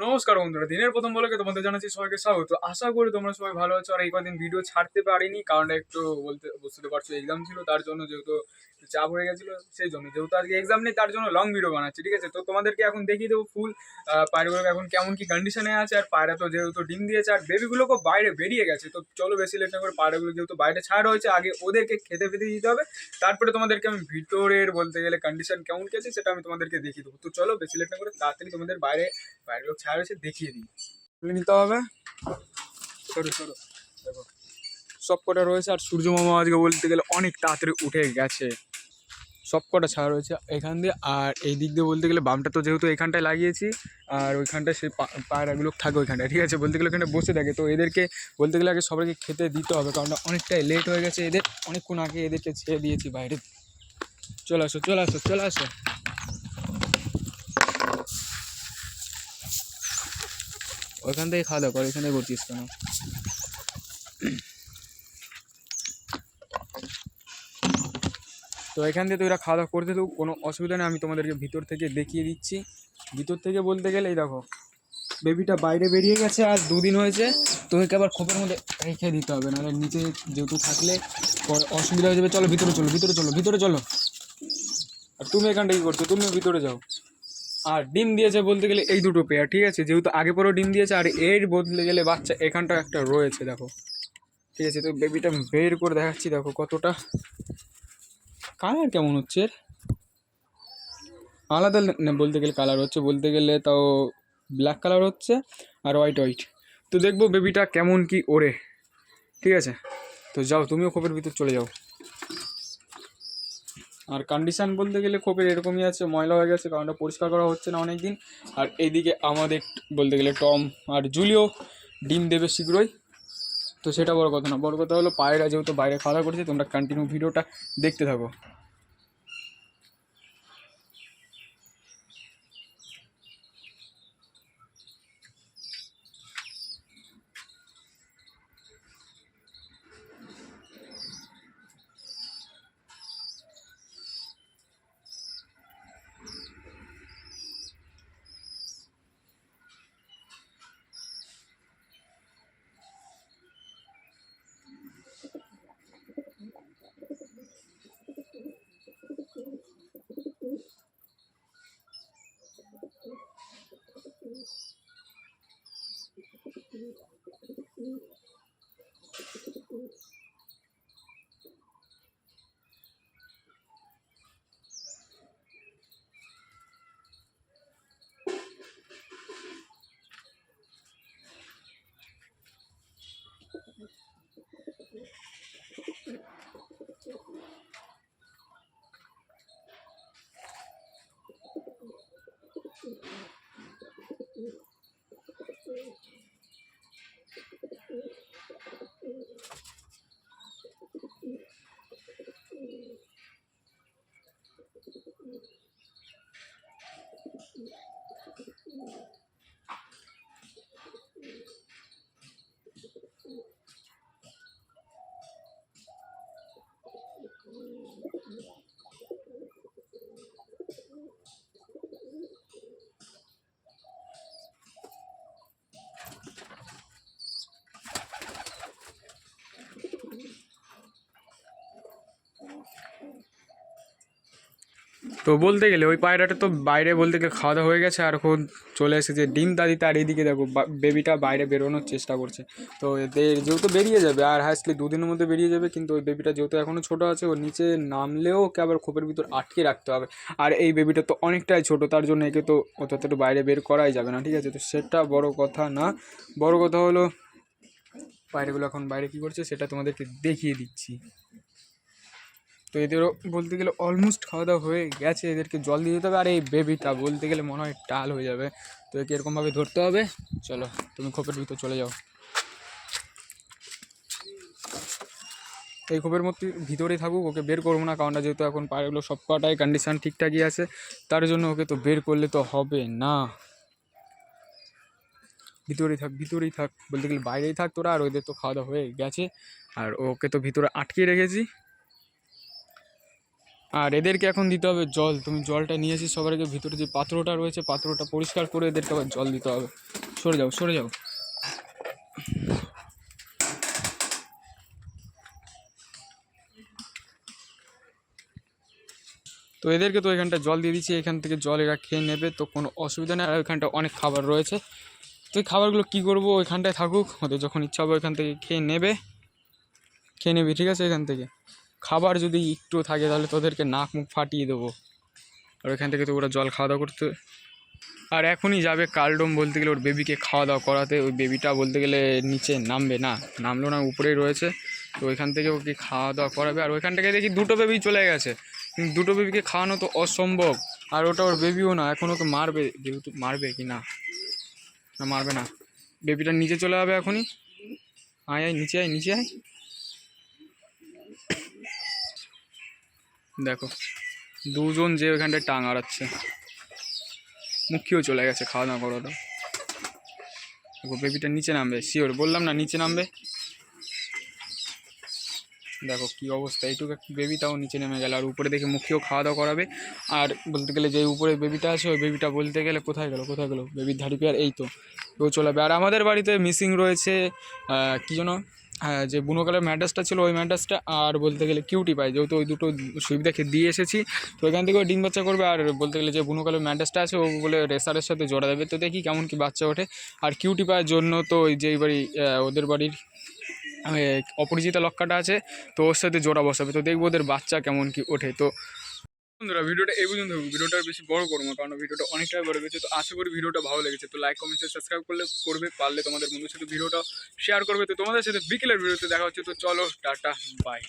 নমস্কার বন্ধুরা, দিনের প্রথম ব্লগে তোমাদের জানাচ্ছি সবাইকে স্বাগত। আশা করি তোমরা সবাই ভালো আছো। আর এই কদিন ভিডিও ছাড়তে পারিনি, কারণ একটু বুঝতে পারছো এক্সাম ছিল, তার জন্য যেহেতু চাপ হয়ে গেছিলো, সেই জন্য যেহেতু আজকে এক্সাম নেই তার জন্য লং ভিডিও বানাচ্ছি, ঠিক আছে। তো তোমাদেরকে এখন দেখিয়ে দেবো ফুল পায়রাগুলো এখন কেমন কি কন্ডিশনে আছে। আর পায়রা তো যেহেতু ডিম দিয়েছে আর বেবিগুলোকে বাইরে বেরিয়ে গেছে, তো চলো বেশি লেট না করে পায়রাগুলো যেহেতু বাইরে ছাড়া হয়েছে, আগে ওদেরকে খেতে ফেতে দিতে হবে, তারপরে তোমাদেরকে আমি ভিতরের বলতে গেলে কন্ডিশন কেমন কি আছে সেটা আমি তোমাদেরকে দেখিয়ে দেবো। তো চলো বেশি লেট না করে তাড়াতাড়ি তোমাদের বাইরের ছাড়া রয়েছে দেখিয়ে দিই। তুলে নিতে হবে, সরো সরো। দেখো সব কটা রয়েছে, আর সূর্য মামা আজকে বলতে গেলে অনেক তাড়াতাড়ি উঠে গেছে। সব কটা ছাড়া রয়েছে এখান দিয়ে, আর এই দিক দিয়ে বলতে গেলে বামটা তো যেহেতু এখানটায় লাগিয়েছি, আর ওইখানটায় সেই পায়রাগুলো থাকে ওইখানটায়, ঠিক আছে। বলতে গেলে ওখানে বসে থাকে, তো এদেরকে বলতে গেলে আগে সবাইকে খেতে দিতে হবে, কারণ অনেকটাই লেট হয়ে গেছে। এদের অনেকক্ষণ আগে এদেরকে ছেড়ে দিয়েছি বাইরে। চলে আসো চলে আসো চলে আসো। ওইখান থেকে খাওয়া দাওয়া করো, এখানে করছিস কেন? তো এখান দিয়ে তো এরা খাওয়া দাওয়া করতে তো কোনো অসুবিধা নেই, আমি তোমাদেরকে ভিতর থেকে দেখিয়ে দিচ্ছি। ভিতর থেকে বলতে গেলে এই দেখো বেবিটা বাইরে বেরিয়ে গেছে, আর 2 দিন হয়েছে। তো একে আবার খোপের মধ্যে রেখে দিতে হবে, নাহলে নিচে যেহেতু থাকলে অসুবিধা হয়ে যাবে। চলো ভিতরে চলো ভিতরে চলো ভিতরে চলো। আর তুমি এখানটা কী করছো? তুমিও ভিতরে যাও। আর ডিম দিয়েছে বলতে গেলে এই দুটো পেয়ার, ঠিক আছে। যেহেতু আগে পরেও ডিম দিয়েছে, আর এর বদলে গেলে বাচ্চা এখানটা একটা রয়েছে দেখো, ঠিক আছে। তো বেবিটা বের করে দেখাচ্ছি, দেখো কতটা কালার কেমন হচ্ছে এর। আলাদা বলতে গেলে কালার হচ্ছে, বলতে গেলে তাও ব্ল্যাক কালার হচ্ছে আর হোয়াইট হোয়াইট। তো দেখবো বেবিটা কেমন কি ওড়ে, ঠিক আছে। তো যাও তুমিও খোপের ভিতর চলে যাও। আর কন্ডিশান বলতে গেলে খোপের এরকমই আছে, ময়লা হয়ে গেছে, কারণটা পরিষ্কার করা হচ্ছে না অনেক দিন। আর এইদিকে আমাদের বলতে গেলে টম আর জুলিও ডিম দেবে শীঘ্রই। তো সেটা বড় কথা না, বড় কথা হলো পায়রা যেহেতু বাইরে খাওয়া দাওয়া করছে, তোমরা কন্টিনিউ ভিডিওটা দেখতে থাকো। তো বলতে গেলে ওই পায়রাটা তো বাইরে বলতে গেলে খাওয়া দাওয়া হয়ে গেছে, আর এখন চলে এসেছে ডিম দাদিতে। আর এইদিকে দেখো বেবিটা বাইরে বেরোনোর চেষ্টা করছে। তো এদের যেহেতু বেরিয়ে যাবে, আর হাসলি 2 দিনের মধ্যে বেরিয়ে যাবে, কিন্তু ওই বেবিটা যেহেতু এখনও ছোটো আছে, ওর নিচে নামলেও ওকে আবার খোপের ভিতর আটকে রাখতে হবে। আর এই বেবিটা তো অনেকটাই ছোটো, তার জন্য একে তো অতটা বাইরে বের করাই যাবে না, ঠিক আছে। তো সেটা বড় কথা না, বড় কথা হলো পায়রাগুলো এখন বাইরে কী করছে সেটা তোমাদেরকে দেখিয়ে দিচ্ছি। তো এদেরও বলতে গেলে অলমোস্ট খাওয়া দাওয়া হয়ে গেছে, এদেরকে জল দিয়ে দিতে হবে। আর এই বেবিটা বলতে গেলে মনে হয় টাল হয়ে যাবে, তো একে এরকমভাবে ধরতে হবে। চলো তুমি খোপের ভিতর চলে যাও। এই খোপের মধ্যে ভিতরেই থাকুক, ওকে বের করবো না, কারণটা যেহেতু এখন পায়রাগুলো সব কটাই কন্ডিশান ঠিকঠাকই আছে, তার জন্য ওকে তো বের করলে তো হবে না। ভিতরেই থাক বলতে গেলে বাইরেই থাক তোরা। আর ওদের তো খাওয়া দাওয়া হয়ে গেছে, আর ওকে তো ভিতরে আটকে রেখেছি। আর এদেরকে এখন দিতে হবে জল। তুমি জলটা নিয়ে এসে সবার আগে ভিতরে যে পাত্রটা রয়েছে পাত্রটা পরিষ্কার করে এদেরকে আবার জল দিতে হবে। সরে যাও সরে যাও। তো এদেরকে তো এখানটা জল দিয়ে দিচ্ছি, এখান থেকে জল এরা খেয়ে নেবে, তো কোনো অসুবিধা নেই। আর ওইখানটা অনেক খাবার রয়েছে, তো এই খাবারগুলো কী করবো, ওইখানটায় থাকুক, ওদের যখন ইচ্ছা হবে ওইখান থেকে খেয়ে নেবে ঠিক আছে। এখান থেকে খাবার যদি একটু থাকে তাহলে তোদেরকে নাক মুখ ফাটিয়ে দেবো। আর ওইখান থেকে তো ওরা জল খাওয়া দাওয়া করতে। আর এখনই যাবে কালডোম বলতে গেলে ওর বেবিকে খাওয়া দাওয়া করাতে। ওই বেবিটা বলতে গেলে নিচে নামবে না, নামলো না, উপরেই রয়েছে। তো ওইখান থেকে ওকে খাওয়া দাওয়া করাবে। আর ওইখান থেকে দেখি 2টো বেবি চলে গেছে, কিন্তু 2টো বেবিকে খাওয়ানো তো অসম্ভব। আর ওটা ওর বেবিও না, এখন ওকে মারবে, যেহেতু মারবে কি না, না মারবে না। বেবিটা নিচে চলে যাবে এখনই। আয় আয় নিচে আয় নিচে আয়। দেখো 2জন যে ওইখানটায় টাং আড়াচ্ছে, মুখিও চলে গেছে খাওয়া দাওয়া করাটা। দেখো বেবিটা নিচে নামবে শিওর, বললাম না নিচে নামবে। দেখো কি অবস্থা, এইটুকু বেবি তাও নিচে নেমে গেল। আর উপরে দেখে মুখিও খাওয়া দাওয়া করাবে। আর বলতে গেলে যে উপরে বেবিটা আছে ওই বেবিটা বলতে গেলে কোথায় গেল বেবির ধাড়ি পেয়ার, এই তো ও চলে যাবে। আর আমাদের বাড়িতে মিসিং রয়েছে কী যেন, হ্যাঁ যে বুনো কালার ম্যাড্রাসটা ছিল ওই ম্যাড্রাসটা, আর বলতে গেলে কিউটি পাই, যেহেতু ওই দুটো সুবিধাকে দিয়ে এসেছি। তো এখান থেকে ডিম বাচ্চা করবে। আর বলতে গেলে যে বুনো কালার ম্যাড্রাসটা আছে ও বলে রেসারের সাথে জোড়া দেবে, তো দেখি কেমন কি বাচ্চা ওঠে। আর কিউটি পায়ের জন্য তো ওই যেই বাড়ি ওদের বাড়ির অপরিচিতা লক্কাটা আছে, তো ওর সাথে জোড়া বসাবে, তো দেখবো ওদের বাচ্চা কেমন কি ওঠে। তো বন্ধুরা ভিডিওটা এই পর্যন্ত হবে, ভিডিওটা বেশি বড় করবো না কারণ ভিডিওটা অনেকটাই বড় গেছে। তো আশা করি ভিডিওটা ভালো লেগেছে। তো লাইক কমেন্ট সাবস্ক্রাইব করবে, পারলে তোমাদের বন্ধুর সাথে ভিডিওটা শেয়ার করবে। তো তোমাদের সাথে বিকেলের ভিডিওতে দেখা হচ্ছে। তো চলো টাটা বাই।